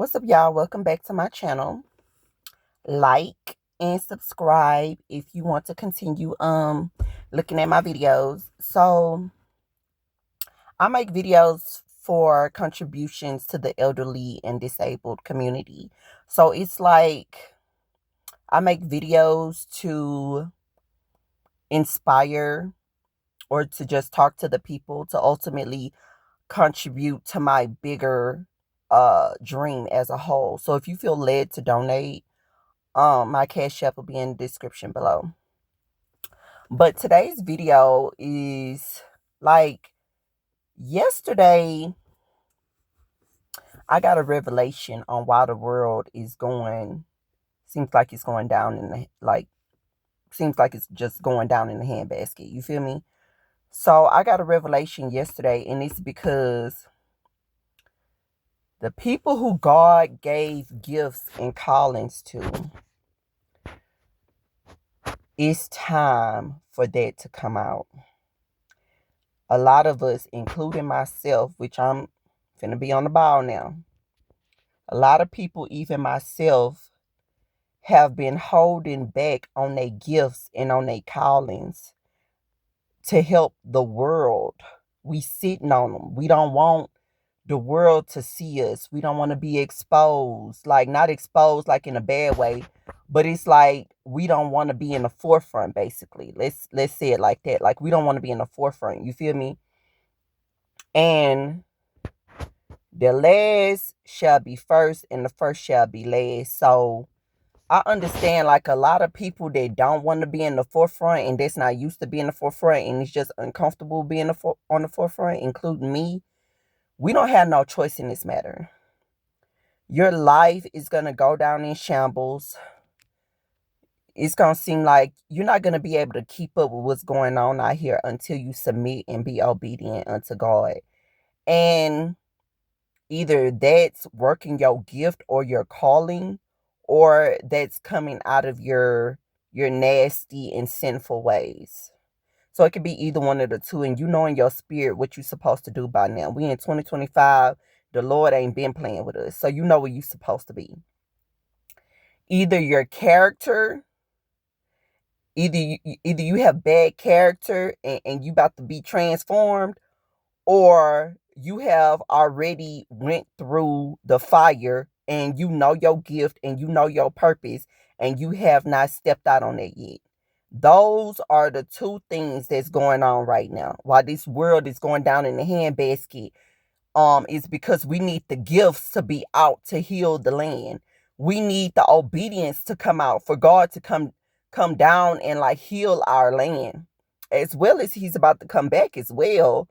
What's up, y'all? Welcome back to my channel. Like and subscribe if you want to continue looking at my videos. So I make videos for contributions to the elderly and disabled community. So it's like I make videos to inspire or to just talk to the people to ultimately contribute to my bigger dream as a whole. So if you feel led to donate, my cash app will be in the description below. But today's video is like yesterday I got a revelation on why the world is going, seems like it's going down in the seems like it's just going down in the handbasket. You feel me? So I got a revelation yesterday, and it's because the people who God gave gifts and callings to, it's time for that to come out. A lot of us, including myself, which I'm finna be on the ball now, a lot of people, even myself, have been holding back on their gifts and on their callings to help the world. We sitting on them. We don't want the world to see us. We don't want to be exposed. Like, not exposed like in a bad way, but it's like we don't want to be in the forefront, basically. Let's say it like that. Like, we don't want to be in the forefront. You feel me? And the last shall be first and the first shall be last. So I understand, like, a lot of people that don't want to be in the forefront and that's not used to being in the forefront and it's just uncomfortable being on the forefront, including me. We don't have no choice in this matter. Your life is going to go down in shambles. It's going to seem like you're not going to be able to keep up with what's going on out here until you submit and be obedient unto God. And either that's working your gift or your calling, or that's coming out of your nasty and sinful ways. So it could be either one of the two, and you know in your spirit what you're supposed to do by now. We in 2025. The Lord ain't been playing with us, so you know where you're supposed to be. Either your character, either you have bad character and you about to be transformed, or you have already went through the fire and you know your gift and you know your purpose and you have not stepped out on it yet. Those are the two things that's going on right now. While this world is going down in the handbasket, is because we need the gifts to be out to heal the land. We need the obedience to come out for God to come down and like heal our land, as well as He's about to come back as well.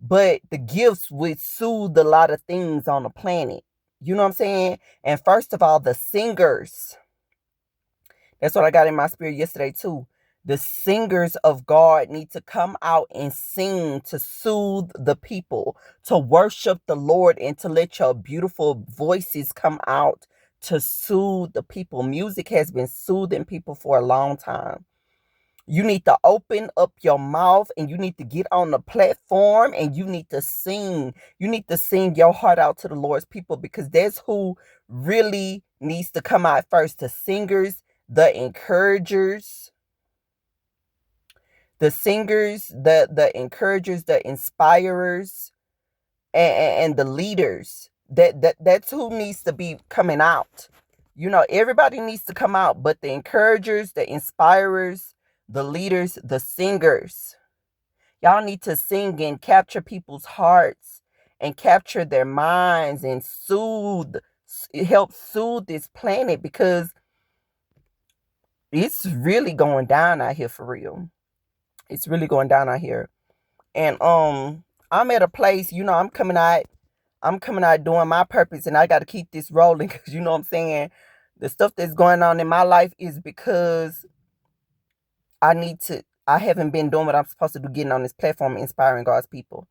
But the gifts would soothe a lot of things on the planet. You know what I'm saying? And first of all, the singers. That's what I got in my spirit yesterday too. The singers of God need to come out and sing to soothe the people, to worship the Lord, and to let your beautiful voices come out to soothe the people. Music has been soothing people for a long time. You need to open up your mouth and you need to get on the platform and you need to sing. You need to sing your heart out to the Lord's people, because that's who really needs to come out first. The singers, the encouragers, the encouragers, the inspirers, and the leaders. That's who needs to be coming out. You know, everybody needs to come out, but the encouragers, the inspirers, the leaders, the singers. Y'all need to sing and capture people's hearts and capture their minds and help soothe this planet, because it's really going down out here for real. It's really going down out here. And I'm at a place, you know, I'm coming out doing my purpose, and I got to keep this rolling, because you know what I'm saying, the stuff that's going on in my life is because I haven't been doing what I'm supposed to do, getting on this platform, inspiring God's people.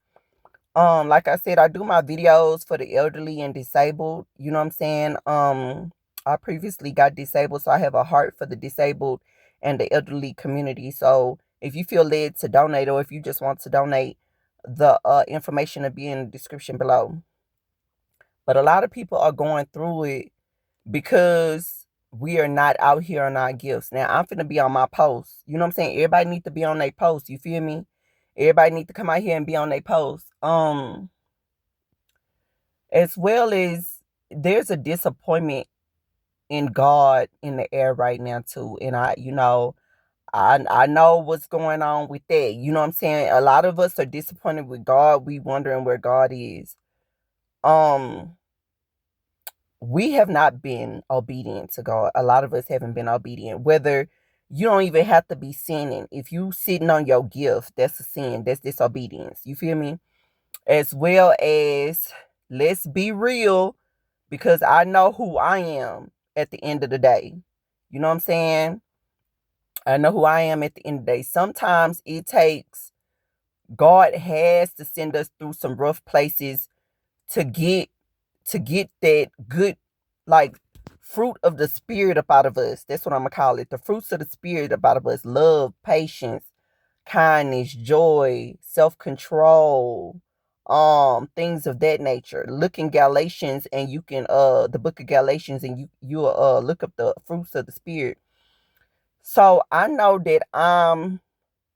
Like I said, I do my videos for the elderly and disabled. You know what I'm saying? I previously got disabled, so I have a heart for the disabled and the elderly community. So if you feel led to donate, or if you just want to donate, the information will be in the description below. But a lot of people are going through it because we are not out here on our gifts. Now, I'm finna be on my post. You know what I'm saying? Everybody need to be on their post. You feel me? Everybody need to come out here and be on their post. As well as there's a disappointment in God in the air right now too. And I know what's going on with that. You know what I'm saying? A lot of us are disappointed with God. We wondering where God is. Um we have not been obedient to God. A lot of us haven't been obedient. Whether you don't even have to be sinning. If you sitting on your gift, that's a sin. That's disobedience. You feel me? As well as, let's be real, because I know who I am at the end of the day. You know what I'm saying? I know who I am at the end of the day. Sometimes it takes, God has to send us through some rough places to get that good, like, fruit of the spirit up out of us. That's what I'm gonna call it. The fruits of the spirit up out of us. Love, patience, kindness, joy, self-control, things of that nature. Look in Galatians, and you can the book of Galatians, and you'll look up the fruits of the spirit. So I know that I'm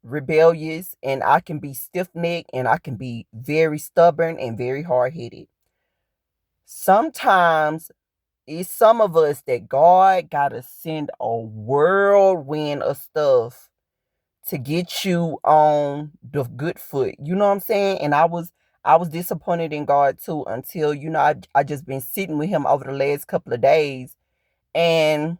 rebellious, and I can be stiff-necked, and I can be very stubborn and very hard-headed. Sometimes it's some of us that God gotta send a whirlwind of stuff to get you on the good foot. You know what I'm saying? And I was disappointed in God too, until I just been sitting with him over the last couple of days, and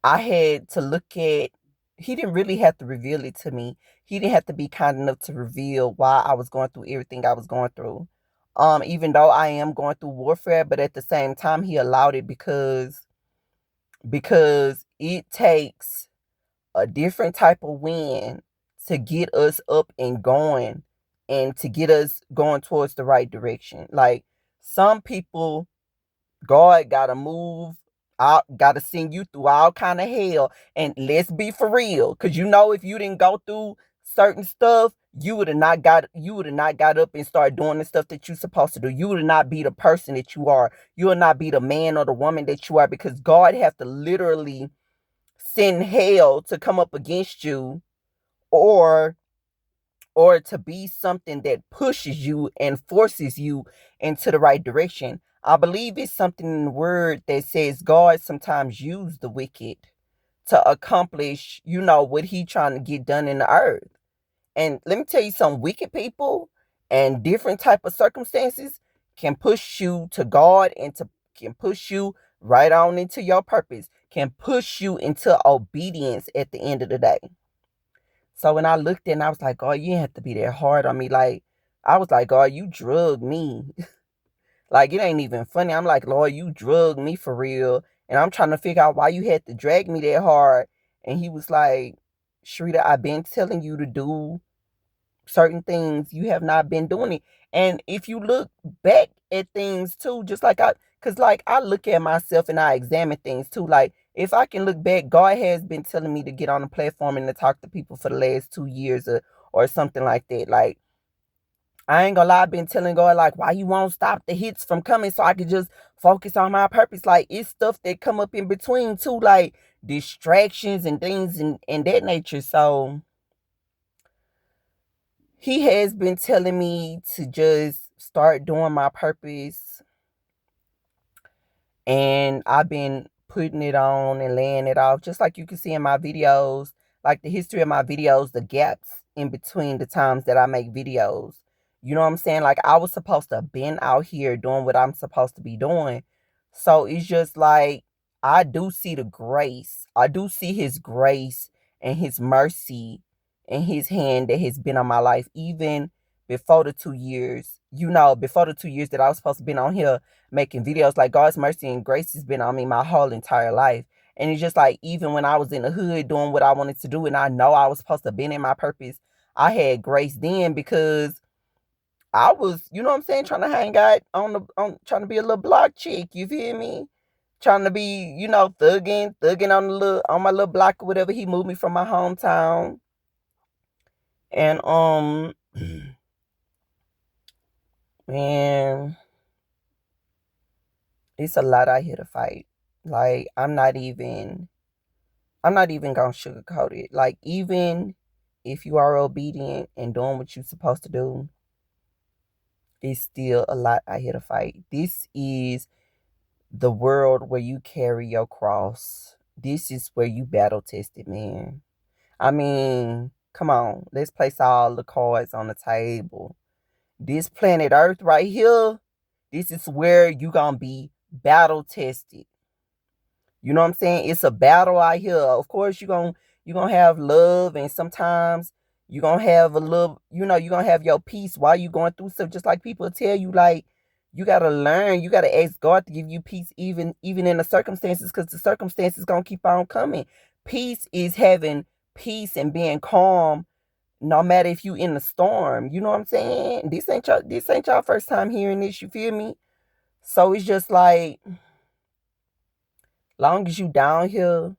I had to look at, he didn't really have to reveal it to me. He didn't have to be kind enough to reveal why I was going through everything I was going through. Even though I am going through warfare, but at the same time he allowed it because it takes a different type of wind to get us up and going, and to get us going towards the right direction. Like, some people, God gotta move out, gotta send you through all kind of hell. And let's be for real, because if you didn't go through certain stuff, you would have not got up and started doing the stuff that you're supposed to do. You would not be the person that you are. You would not be the man or the woman that you are, because God have to literally send hell to come up against you, or to be something that pushes you and forces you into the right direction. I believe it's something in the word that says God sometimes use the wicked to accomplish, what he trying to get done in the earth. And let me tell you, some wicked people and different type of circumstances can push you to God, and can push you right on into your purpose, can push you into obedience at the end of the day. So when I looked in, I was like, God, you didn't have to be that hard on me. Like, I was like, God, you drugged me. Like, it ain't even funny. I'm like, Lord, you drugged me for real. And I'm trying to figure out why you had to drag me that hard. And he was like, Sharita, I've been telling you to do certain things. You have not been doing it. And if you look back at things too, just like because like I look at myself and I examine things too. Like, if I can look back, God has been telling me to get on a platform and to talk to people for the last 2 years, or something like that. Like, I ain't gonna lie, I've been telling God, like, why you won't stop the hits from coming so I could just focus on my purpose. Like, it's stuff that come up in between too, like distractions and things and that nature. So he has been telling me to just start doing my purpose, and I've been putting it on and laying it off, just like you can see in my videos, like the history of my videos, the gaps in between the times that I make videos. You know what I'm saying? Like, I was supposed to have been out here doing what I'm supposed to be doing. So it's just like, I do see the grace. I do see his grace and his mercy and his hand that has been on my life, even before the 2 years, before the 2 years that I was supposed to be on here making videos. Like, God's mercy and grace has been on me my whole entire life. And it's just like, even when I was in the hood doing what I wanted to do, and I know I was supposed to have been in my purpose, I had grace then, because I was, you know what I'm saying, trying to hang out on trying to be a little block chick, you feel me? Trying to be, thugging on my little block or whatever. He moved me from my hometown. And let Man, it's a lot out here to fight. Like, I'm not even gonna sugarcoat it. Like, even if you are obedient and doing what you're supposed to do, it's still a lot out here to fight. This is the world where you carry your cross. This is where you battle tested, man. I mean, come on, let's place all the cards on the table. This planet Earth right here, this is where you gonna be battle tested. You know what I'm saying? It's a battle out here. Of course, you're gonna have love, and sometimes you're gonna have a little, you're gonna have your peace while you going through stuff. Just like people tell you, like, you gotta learn, you gotta ask God to give you peace, even in the circumstances, because the circumstances gonna keep on coming. Peace is having peace and being calm, no matter if you in the storm. You know what I'm saying? This ain't your first time hearing this. You feel me? So it's just like, long as you down here,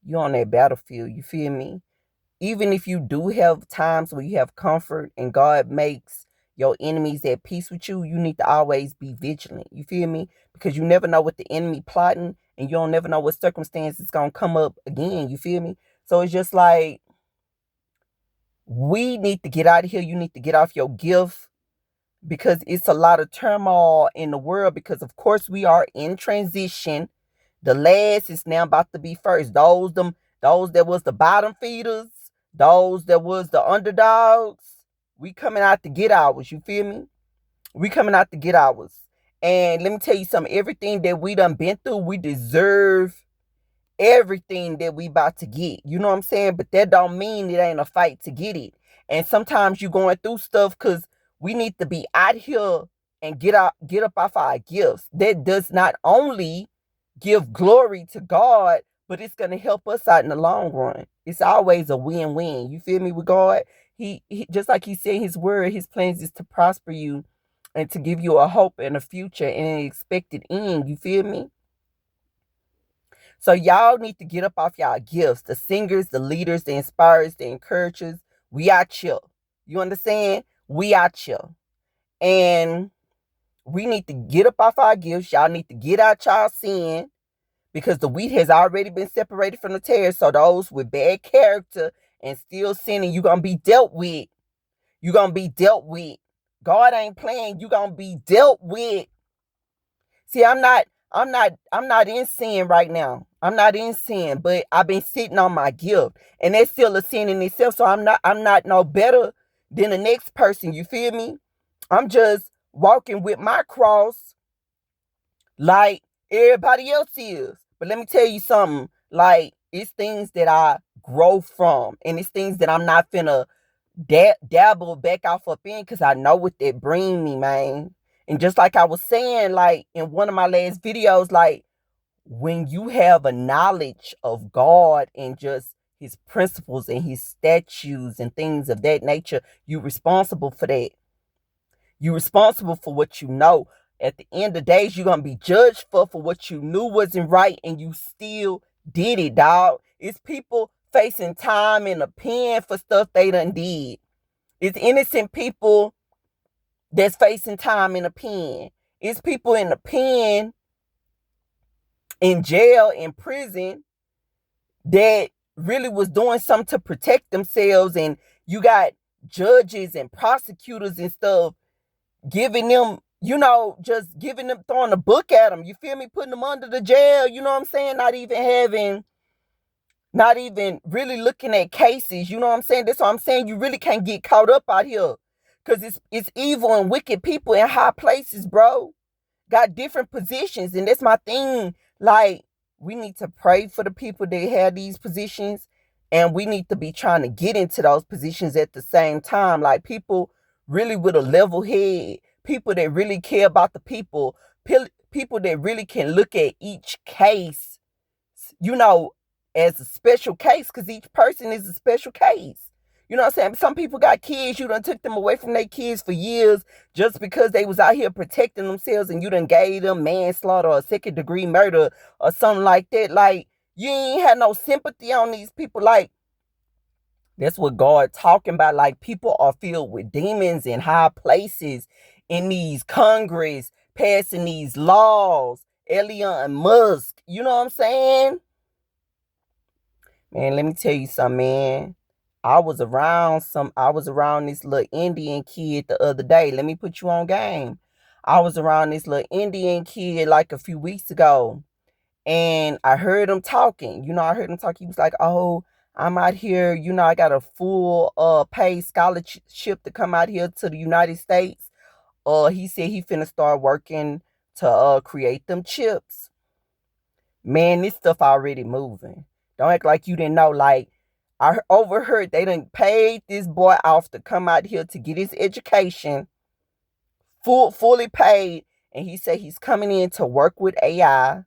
you on that battlefield. You feel me? Even if you do have times where you have comfort and God makes your enemies at peace with you, you need to always be vigilant. You feel me? Because you never know what the enemy plotting, and you don't never know what circumstances gonna come up again. You feel me? So it's just like, we need to get out of here. You need to get off your gift, because it's a lot of turmoil in the world, because of course we are in transition. The last is now about to be first. Those that was the bottom feeders, those that was the underdogs, we coming out to get ours. You feel me? We coming out to get ours. And let me tell you something, everything that we done been through, we deserve everything that we about to get. You know what I'm saying? But that don't mean it ain't a fight to get it. And sometimes you going through stuff because we need to be out here and get up off our gifts. That does not only give glory to God, but it's gonna help us out in the long run. It's always a win-win. You feel me with God? He just like he said in his word, his plans is to prosper you and to give you a hope and a future and an expected end. You feel me? So y'all need to get up off y'all gifts. The singers, the leaders, the inspirers, the encouragers. We out here. You understand? We out here. And we need to get up off our gifts. Y'all need to get out y'all sin, because the wheat has already been separated from the tares. So those with bad character and still sinning, you're going to be dealt with. You're going to be dealt with. God ain't playing. You're going to be dealt with. See, I'm not in sin right now. I'm not in sin, but I've been sitting on my gift, and that's still a sin in itself. So I'm not no better than the next person. You feel me? I'm just walking with my cross like everybody else is. But let me tell you something. Like, it's things that I grow from, and it's things that I'm not finna dabble back off up in, because I know what that bring me, man. And just like I was saying, like in one of my last videos, like, when you have a knowledge of God and just his principles and his statutes and things of that nature, you're responsible for that. You're responsible for what you know. At the end of the days, you're going to be judged for what you knew wasn't right, and you still did it, dog. It's people facing time in a pen for stuff they done did. It's innocent people that's facing time in a pen. It's people in the pen, in jail, in prison, that really was doing something to protect themselves. And you got judges and prosecutors and stuff giving them, just giving them, throwing a book at them. You feel me? Putting them under the jail. You know what I'm saying? Not even really looking at cases. You know what I'm saying? That's what I'm saying. You really can't get caught up out here, because it's evil and wicked people in high places, bro. Got different positions. And that's my thing. Like, we need to pray for the people that have these positions, and we need to be trying to get into those positions at the same time. Like, people really with a level head, people that really care about the people, people that really can look at each case, as a special case, because each person is a special case. You know what I'm saying? Some people got kids, you done took them away from their kids for years just because they was out here protecting themselves, and you done gave them manslaughter or second-degree murder or something like that. Like, you ain't had no sympathy on these people. Like, that's what God talking about. Like, people are filled with demons in high places, in these Congress, passing these laws. Elon Musk, you know what I'm saying? Man, let me tell you something, man. I was around this little Indian kid the other day. Let me put you on game. I was around this little Indian kid like a few weeks ago. And I heard him talking. I heard him talk. He was like, "Oh, I'm out here. I got a full paid scholarship to come out here to the United States." He said he finna start working to create them chips. Man, this stuff already moving. Don't act like you didn't know. Like, I overheard they done paid this boy off to come out here to get his education, fully paid. And he said he's coming in to work with AI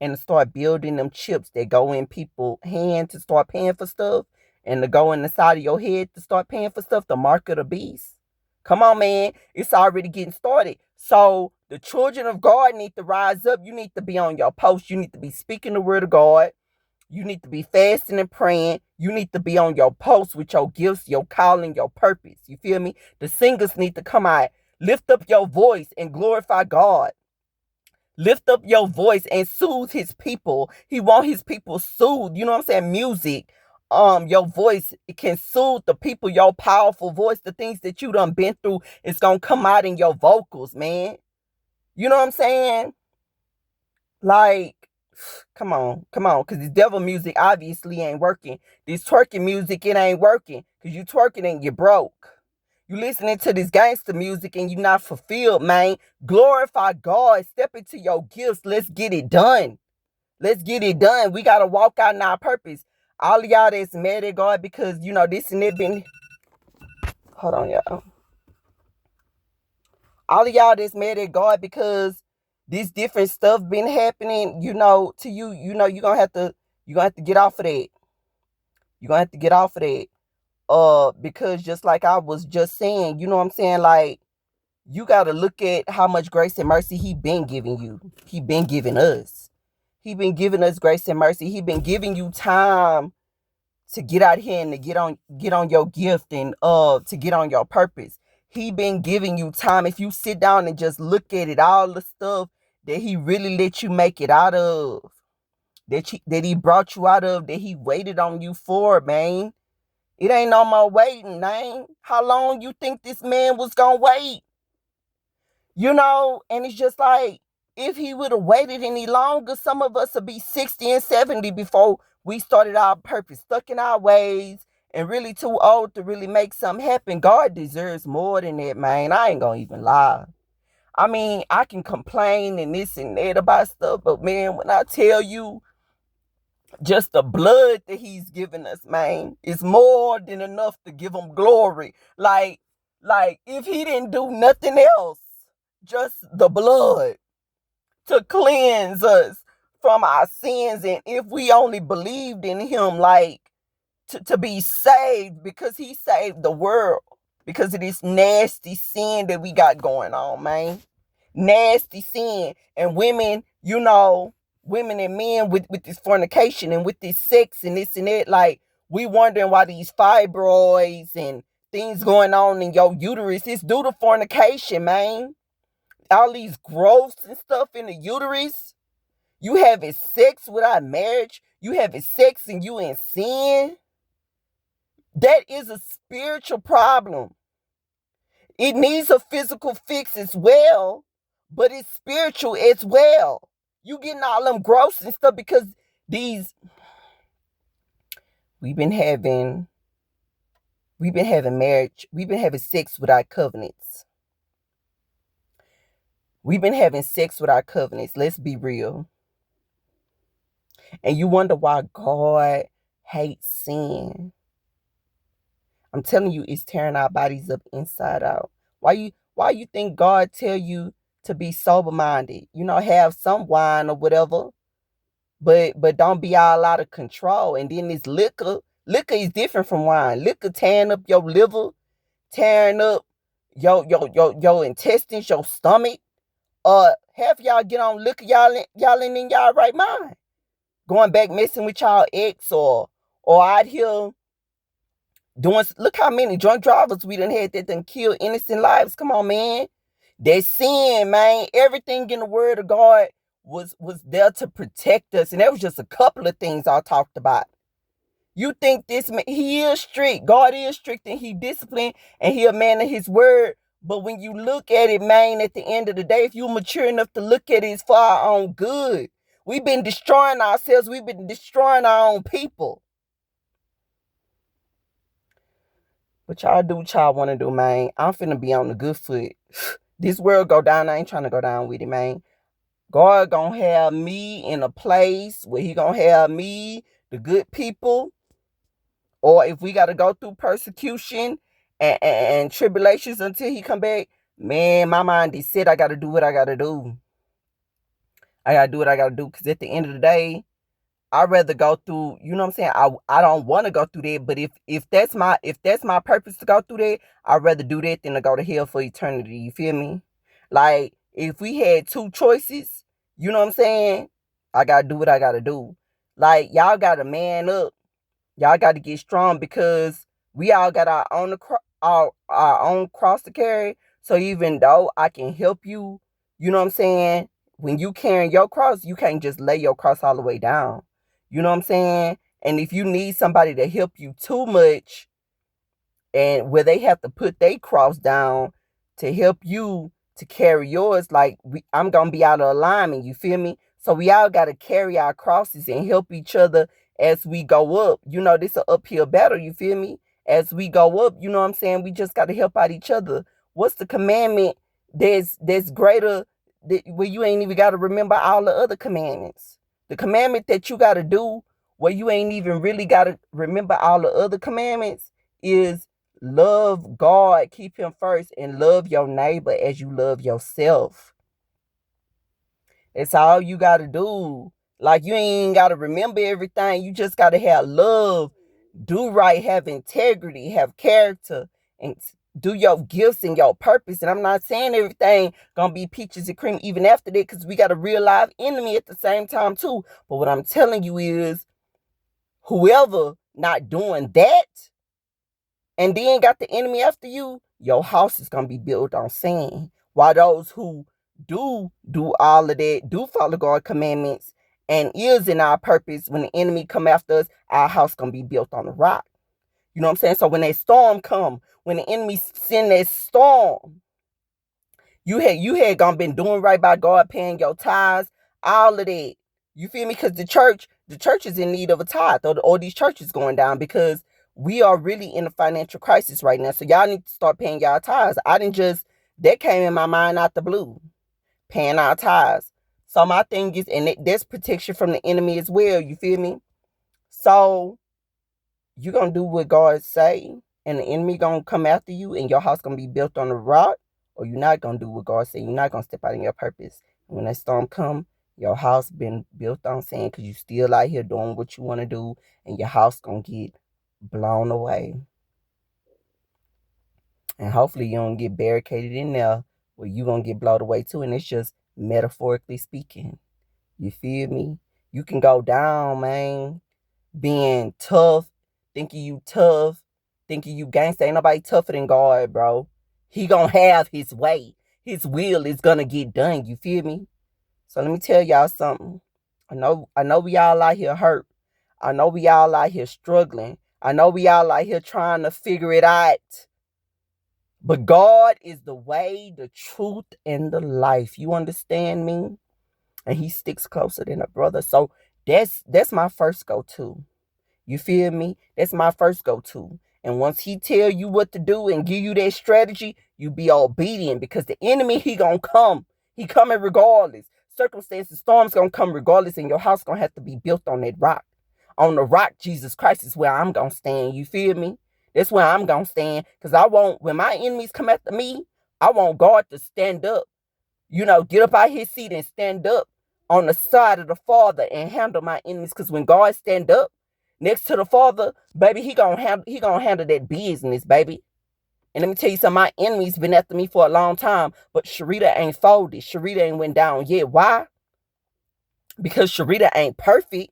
and to start building them chips that go in people's hand to start paying for stuff, and to go in the side of your head to start paying for stuff. The mark of the beast. Come on, man. It's already getting started. So the children of God need to rise up. You need to be on your post. You need to be speaking the word of God. You need to be fasting and praying. You need to be on your post with your gifts, your calling, your purpose. You feel me? The singers need to come out. Lift up your voice and glorify God. Lift up your voice and soothe his people. He want his people soothed. You know what I'm saying? Music, your voice, it can soothe the people. Your powerful voice, the things that you done been through, it's gonna come out in your vocals, man. You know what I'm saying? Like, come on, because this devil music obviously ain't working. This twerking music, it ain't working, because you twerking and you broke. You listening to this gangster music and you not fulfilled, man. Glorify God. Step into your gifts. Let's get it done. Let's get it done. We got to walk out in our purpose. All of y'all that's mad at God because, this and that been... Hold on, y'all. All of y'all that's mad at God because this different stuff been happening, to you, you're going to have to get off of that. You're going to have to get off of that. Because just like I was just saying, you know what I'm saying? Like, you got to look at how much grace and mercy he been giving you. He been giving us. He been giving us grace and mercy. He been giving you time to get out here and to get on your gift and to get on your purpose. He been giving you time. If you sit down and just look at it, all the stuff that he really let you make it out of, that he brought you out of, that he waited on you for, man. It ain't no more waiting, man. How long you think this man was gonna wait? And it's just like, if he would have waited any longer, some of us would be 60 and 70 before we started our purpose, stuck in our ways, and really too old to really make something happen. God deserves more than that, man. I ain't gonna even lie. I mean, I can complain and this and that about stuff, but man, when I tell you, just the blood that he's given us, man, is more than enough to give him glory. Like if he didn't do nothing else, just the blood to cleanse us from our sins. And if we only believed in him, like, to be saved, because he saved the world because of this nasty sin that we got going on, man. Nasty sin. And women, women and men with this fornication and with this sex and this and that, like, we wondering why these fibroids and things going on in your uterus. It's due to fornication, man. All these growths and stuff in the uterus. You having sex without marriage. You having sex and you in sin. That is a spiritual problem. It needs a physical fix as well, but it's spiritual as well. You getting all them gross and stuff because we've been having marriage. We've been having sex without covenants. We've been having sex without covenants. Let's be real. And you wonder why God hates sin. I'm telling you, it's tearing our bodies up inside out. Why you think God tell you to be sober-minded? Have some wine or whatever, but don't be all out of control. And then this liquor is different from wine. Liquor tearing up your liver, tearing up your intestines, your stomach. Half of y'all get on liquor, y'all ain't in y'all right mind. Going back messing with y'all ex or out here look how many drunk drivers we done had that done kill innocent lives. Come on, man. That sin, man, everything in the word of God was there to protect us. And that was just a couple of things I talked about. You think this man, he is strict. God is strict and he disciplined and he a man of his word. But when you look at it, man, at the end of the day, if you're mature enough to look at it, it's for our own good. We've been destroying ourselves. We've been destroying our own people. But y'all do what y'all want to do, man. I'm finna be on the good foot. This world go down. I ain't trying to go down with it, man. God gonna have me in a place where he gonna have me, the good people, or if we got to go through persecution and tribulations until he come back, man, my mind is set. I got to do what I got to do. I got to do what I got to do because at the end of the day, I'd rather go through, you know what I'm saying? I don't want to go through that, but if that's my purpose to go through that, I'd rather do that than to go to hell for eternity. You feel me? Like if we had two choices, you know what I'm saying? I got to do what I got to do. Like y'all got to man up. Y'all got to get strong because we all got our own cross to carry. So even though I can help you, you know what I'm saying? When you carrying your cross, you can't just lay your cross all the way down. You know what I'm saying? And if you need somebody to help you too much, and where they have to put their cross down to help you to carry yours, like I'm gonna be out of alignment. You feel me? So we all gotta carry our crosses and help each other as we go up. You know, this is an uphill battle. You feel me? As we go up, you know what I'm saying? We just gotta help out each other. What's the commandment that's greater where you ain't even gotta remember all the other commandments? The commandment that you gotta do where you ain't even really gotta remember all the other commandments is love God, keep him first, and love your neighbor as you love yourself. It's all you got to do. Like, you ain't got to remember everything. You just got to have love, do right, have integrity, have character, and do your gifts and your purpose. And I'm not saying everything gonna be peaches and cream even after that, because we got a real live enemy at the same time too. But what I'm telling you is, whoever not doing that and then got the enemy after you, your house is going to be built on sand. While those who do all of that, do follow God's commandments, and is in our purpose, when the enemy come after us, our house going to be built on the rock. You know what I'm saying? So when that storm come, when the enemy send that storm, you had gonna been doing right by God, paying your tithes, all of that. You feel me? Because the church is in need of a tithe, or these churches going down, because we are really in a financial crisis right now. So y'all need to start paying y'all tithes. That came in my mind out the blue, paying our tithes. So my thing is, and there's protection from the enemy as well. You feel me? So you're going to do what God say, and the enemy going to come after you, and your house going to be built on the rock, or you're not going to do what God say. You're not going to step out in your purpose. And when that storm come, your house been built on sand, because you still out here doing what you want to do, and your house going to get blown away. And hopefully you don't get barricaded in there where you going to get blown away too. And it's just metaphorically speaking. You feel me? You can go down, man, being tough, thinking you tough, thinking you gangsta. Ain't nobody tougher than God, bro. He gonna have his way. His will is gonna get done. You feel me? So let me tell y'all something. I know we all out here hurt. I know we all out here struggling. I know we all out here trying to figure it out. But God is the way, the truth, and the life. You understand me? And he sticks closer than a brother. So that's my first go-to. You feel me? That's my first go-to. And once he tell you what to do and give you that strategy, you be obedient, because the enemy, he gonna come. He coming regardless. Circumstances, storms gonna come regardless, and your house gonna have to be built on that rock. On the rock, Jesus Christ, is where I'm gonna stand. You feel me? That's where I'm gonna stand. Because when my enemies come after me, I want God to stand up. You know, get up out his seat and stand up on the side of the Father and handle my enemies. Because when God stand up next to the Father, baby, he gonna handle that business, baby. And let me tell you something, my enemies been after me for a long time, but Sharita ain't folded. Sharita ain't went down yet. Why? Because Sharita ain't perfect,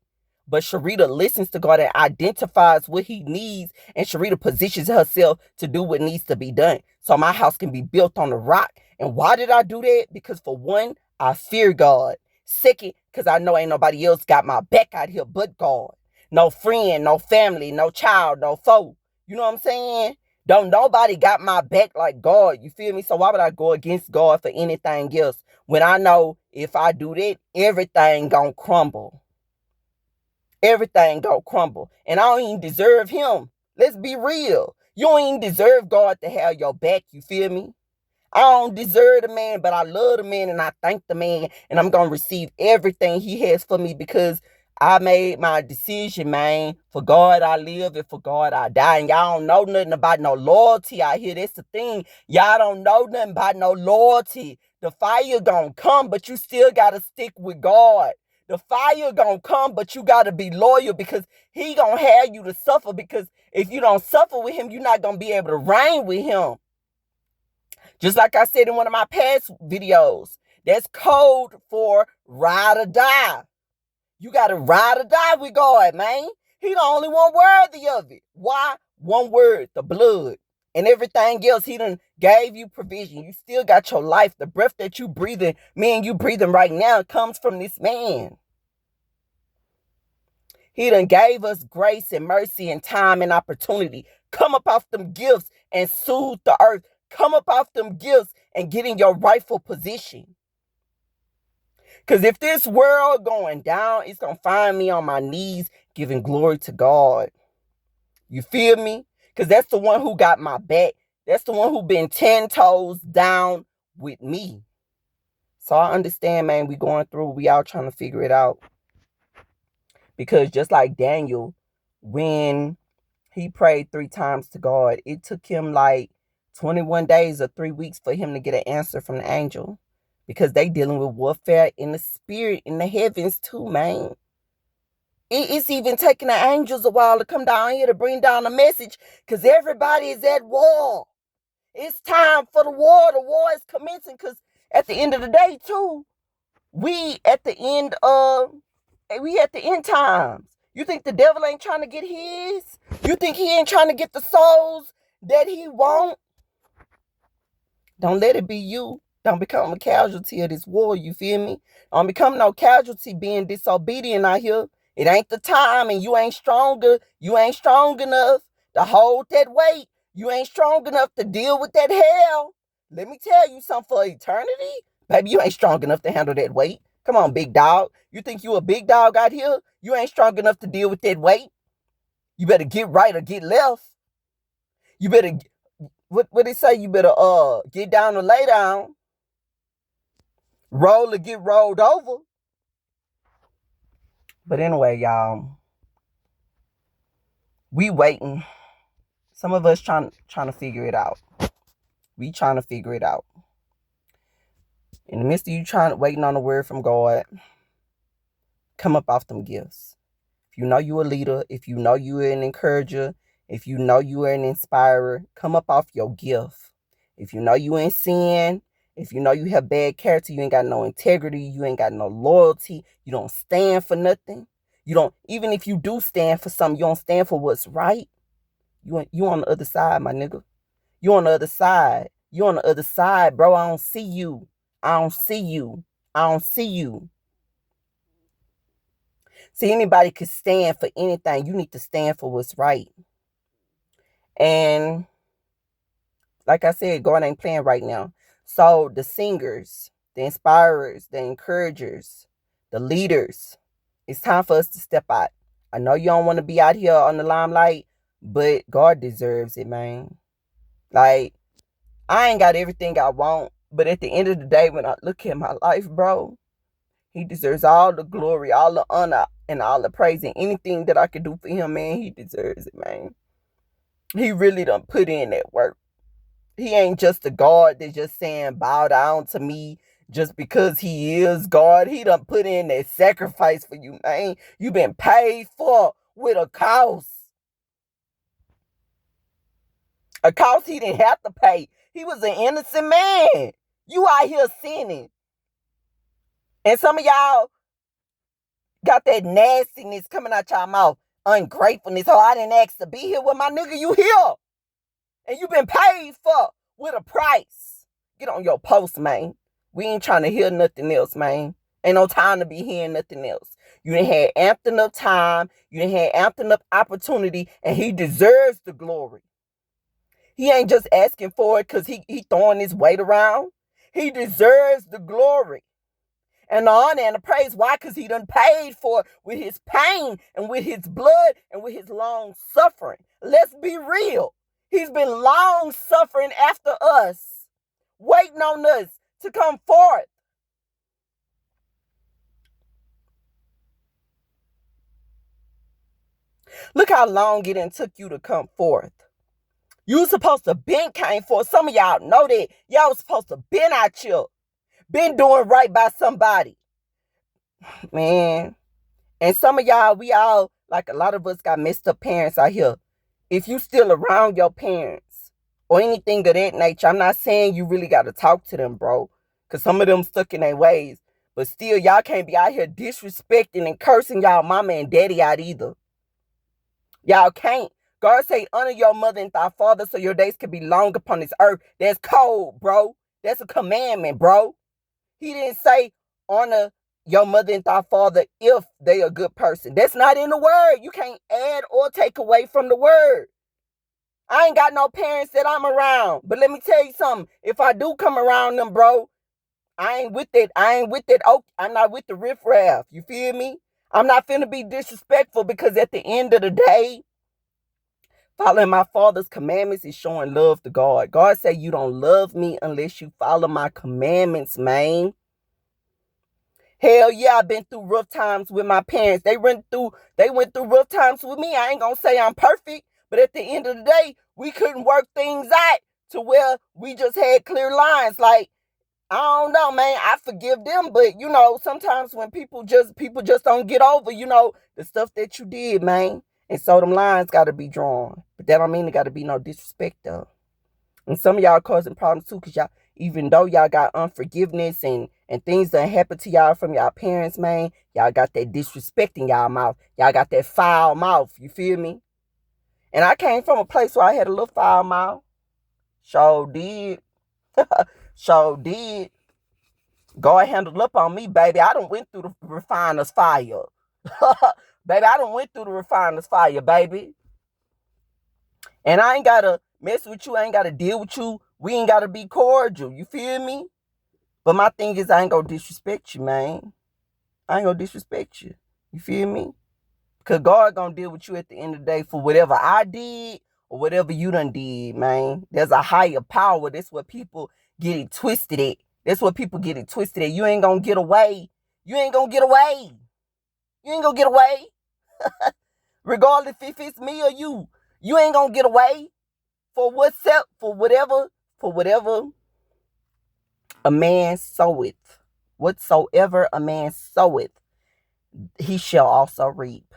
But Sharita listens to God and identifies what he needs, and Sharita positions herself to do what needs to be done so my house can be built on the rock. And why did I do that? Because for one, I fear God. Second, because I know ain't nobody else got my back out here but God. No friend, no family, no child, no foe. You know what I'm saying? Don't nobody got my back like God. You feel me? So why would I go against God for anything else when I know if I do that, everything gonna crumble? Everything gonna crumble. And I don't even deserve him. Let's be real. You don't even deserve God to have your back. You feel me? I don't deserve the man, but I love the man and I thank the man. And I'm going to receive everything he has for me because I made my decision, man. For God I live and for God I die. And y'all don't know nothing about no loyalty out here. That's the thing. Y'all don't know nothing about no loyalty. The fire gonna come, but you still got to stick with God. The fire gonna come, but you got to be loyal because he gonna have you to suffer. Because if you don't suffer with him, you're not gonna be able to reign with him. Just like I said in one of my past videos, that's code for ride or die. You got to ride or die with God, man. He the only one worthy of it. Why? One word, the blood. And everything else, he done gave you provision. You still got your life. The breath that you breathing, me and you breathing right now, comes from this man. He done gave us grace and mercy and time and opportunity. Come up off them gifts and soothe the earth. Come up off them gifts and get in your rightful position. Because if this world going down, it's going to find me on my knees giving glory to God. You feel me? Because that's the one who got my back. That's the one who been 10 toes down with me. So I understand, man, we going through, we all trying to figure it out. Because just like Daniel, when he prayed 3 times to God, it took him like 21 days or 3 weeks for him to get an answer from the angel. Because they dealing with warfare in the spirit, in the heavens too, man. It's even taking the angels a while to come down here to bring down a message. Because everybody is at war. It's time for the war. The war is commencing. Because at the end of the day, too, we at the end times. You think the devil ain't trying to get his? You think he ain't trying to get the souls that he want? Don't let it be you. Don't become a casualty of this war, you feel me? Don't become no casualty being disobedient out here. It ain't the time and you ain't stronger. You ain't strong enough to hold that weight. You ain't strong enough to deal with that hell. Let me tell you something for eternity. Baby, you ain't strong enough to handle that weight. Come on, big dog. You think you a big dog out here? You ain't strong enough to deal with that weight. You better get right or get left. You better, what they say? You better get down or lay down. Roll or get rolled over. But anyway, y'all, we waiting. Some of us trying to figure it out. We trying to figure it out. In the midst of you waiting on the word from God, come up off them gifts. If you know you a leader, if you know you an encourager, if you know you are an inspirer, come up off your gift. If you know you in sin, if you know you have bad character, you ain't got no integrity, you ain't got no loyalty, you don't stand for nothing. You don't, even if you do stand for something, you don't stand for what's right. You on the other side, my nigga. You on the other side. You on the other side, bro. I don't see you. I don't see you. I don't see you. See, anybody could stand for anything. You need to stand for what's right. And like I said, God ain't playing right now. So the singers, the inspirers, the encouragers, the leaders, it's time for us to step out. I know you don't want to be out here on the limelight, but God deserves it, man. Like, I ain't got everything I want, but at the end of the day, when I look at my life, bro, he deserves all the glory, all the honor, and all the praise, and anything that I could do for him, man, he deserves it, man. He really done put in that work. He ain't just a God that's just saying bow down to me just because he is God. He done put in that sacrifice for you, man. You been paid for with a cost. A cost he didn't have to pay. He was an innocent man. You out here sinning. And some of y'all, Got that nastiness coming out y'all mouth. Ungratefulness. Oh, I didn't ask to be here with my nigga. You here. And you been paid for with a price. Get on your post, man. We ain't trying to hear nothing else, man. Ain't no time to be hearing nothing else. You done had amped enough time. You done had amped enough opportunity. And he deserves the glory. He ain't just asking for it because he throwing his weight around. He deserves the glory and the honor and the praise. Why? Because he done paid for it with his pain and with his blood and with his long suffering. Let's be real. He's been long suffering after us, waiting on us to come forth. Look how long it took you to come forth. You supposed to been came forth. Some of y'all know that. Y'all was supposed to been out here. Been doing right by somebody. Man. And some of y'all, we all, like a lot of us got messed up parents out here. If you still around your parents or anything of that nature, I'm not saying you really got to talk to them, bro. Because some of them stuck in their ways. But still, y'all can't be out here disrespecting and cursing y'all mama and daddy out either. Y'all can't. God say, honor your mother and thy father so your days can be long upon this earth. That's cold, bro. That's a commandment, bro. He didn't say honor your mother and thy father if they a good person. That's not in the word. You can't add or take away from the word. I ain't got no parents that I'm around. But let me tell you something. If I do come around them, bro, I ain't with it. Oh, I'm not with the riffraff. You feel me? I'm not finna be disrespectful because at the end of the day, following my father's commandments is showing love to God. God said you don't love me unless you follow my commandments, man. Hell yeah, I've been through rough times with my parents. They went through rough times with me. I ain't gonna say I'm perfect, but at the end of the day, we couldn't work things out to where we just had clear lines. Like, I don't know, man. I forgive them, but sometimes when people just don't get over, the stuff that you did, man. And so them lines gotta be drawn. But that don't mean there gotta be no disrespect though. And some of y'all causing problems too, because y'all, even though y'all got unforgiveness and things that happened to y'all from y'all parents, man, y'all got that disrespect in y'all mouth. Y'all got that foul mouth. You feel me? And I came from a place where I had a little foul mouth. Sure did. Sure did. God handled up on me, baby. I done went through the refiner's fire. Baby, I done went through the refiner's fire, baby. And I ain't got to mess with you. I ain't got to deal with you. We ain't got to be cordial. You feel me? But my thing is I ain't going to disrespect you, man. I ain't going to disrespect you. You feel me? Because God going to deal with you at the end of the day for whatever I did or whatever you done did, man. There's a higher power. That's what people get it twisted at. That's what people get it twisted at. You ain't going to get away. You ain't going to get away. You ain't going to get away. Regardless if it's me or you. You ain't going to get away. For whatever a man soweth, whatsoever a man soweth, he shall also reap.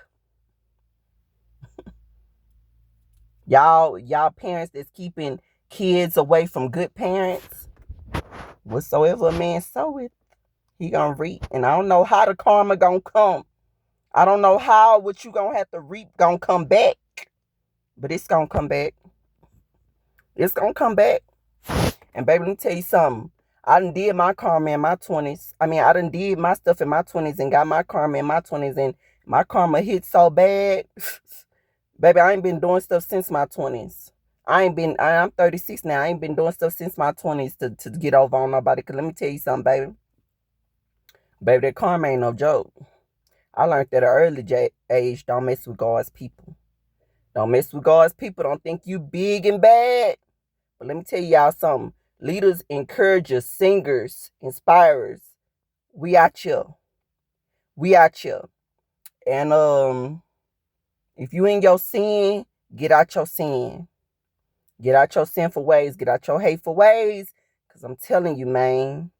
Y'all parents that's keeping kids away from good parents, whatsoever a man soweth, he gonna reap. And I don't know how the karma gonna come. I don't know how what you gonna have to reap gonna come back. But it's gonna come back. It's gonna come back. And baby, let me tell you something. I done did my karma in my 20s. I done did my stuff in my 20s and got my karma in my 20s. And my karma hit so bad. Baby, I ain't been doing stuff since my 20s. I'm 36 now. I ain't been doing stuff since my 20s to get over on nobody. Because let me tell you something, baby. Baby, that karma ain't no joke. I learned that at an early age, don't mess with God's people. Don't mess with God's people. Don't think you big and bad. But let me tell y'all something. Leaders, encouragers, singers, inspirers. We out here. We out here. And if you in your sin, get out your sin. Get out your sinful ways. Get out your hateful ways. Because I'm telling you, man,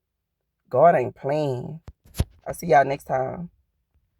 God ain't playing. I'll see y'all next time.